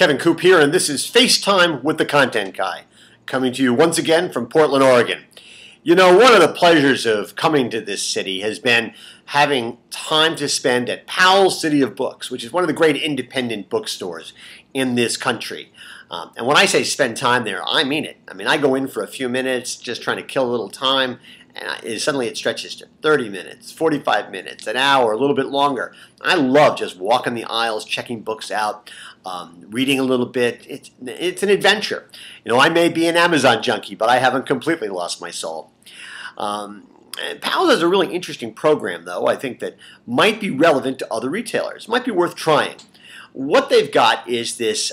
Kevin Coupe here, and this is FaceTime with the Content Guy, coming to you once again from Portland, Oregon. You know, one of the pleasures of coming to this city has been having time to spend at Powell's City of Books, which is one of the great independent bookstores in this country. And when I say spend time there, I mean it. I mean, I go in for a few minutes just trying to kill a little time, and suddenly it stretches to 30 minutes, 45 minutes, an hour, a little bit longer. I love just walking the aisles, checking books out, reading a little bit. It's an adventure. You know, I may be an Amazon junkie, but I haven't completely lost my soul. And Powell's has a really interesting program, though, I think that might be relevant to other retailers. Might be worth trying. What they've got is this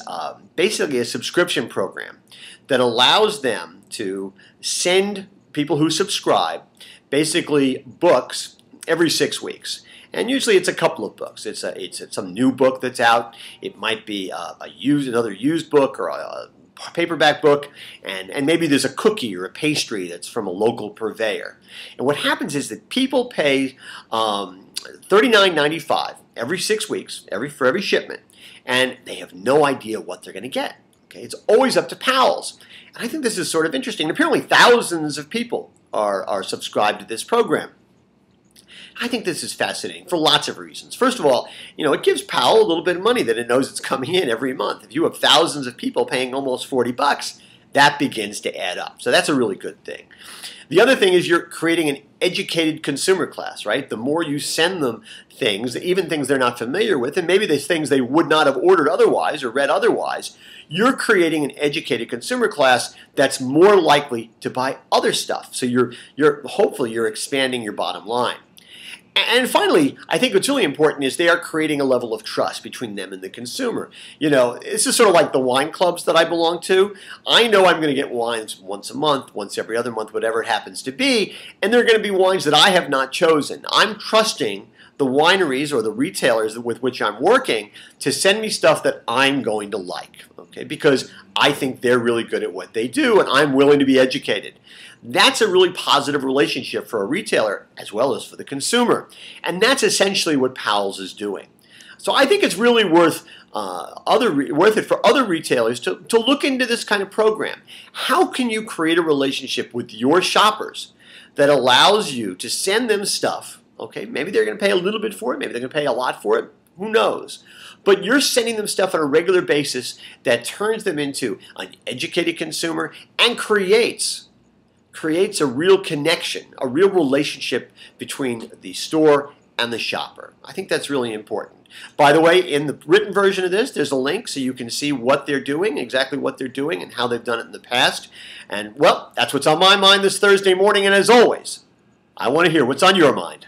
basically a subscription program that allows them to send people who subscribe basically books every 6 weeks. And usually it's a couple of books. It's some new book that's out. It might be another used book or a paperback book, and maybe there's a cookie or a pastry that's from a local purveyor. And what happens is that people pay $39.95 every 6 weeks, for every shipment, and they have no idea what they're going to get. Okay, it's always up to Powell's. And I think this is sort of interesting. Apparently thousands of people are subscribed to this program. I think this is fascinating for lots of reasons. First of all, you know, it gives Powell a little bit of money that it knows it's coming in every month. If you have thousands of people paying almost $40, that begins to add up. So that's a really good thing. The other thing is you're creating an educated consumer class, right? The more you send them things, even things they're not familiar with, and maybe there's things they would not have ordered otherwise or read otherwise, you're creating an educated consumer class that's more likely to buy other stuff. So hopefully you're expanding your bottom line. And finally, I think what's really important is they are creating a level of trust between them and the consumer. You know, this is sort of like the wine clubs that I belong to. I know I'm going to get wines once a month, once every other month, whatever it happens to be, and they're going to be wines that I have not chosen. I'm trusting the wineries or the retailers with which I'm working to send me stuff that I'm going to like, okay? Because I think they're really good at what they do, and I'm willing to be educated. That's a really positive relationship for a retailer as well as for the consumer. And that's essentially what Powell's is doing. So I think it's really worth it for other retailers to look into this kind of program. How can you create a relationship with your shoppers that allows you to send them stuff? Okay, maybe they're going to pay a little bit for it. Maybe they're going to pay a lot for it. Who knows? But you're sending them stuff on a regular basis that turns them into an educated consumer and creates a real connection, a real relationship between the store and the shopper. I think that's really important. By the way, in the written version of this, there's a link so you can see what they're doing, exactly what they're doing, and how they've done it in the past. And, well, that's what's on my mind this Thursday morning, and as always, I want to hear what's on your mind.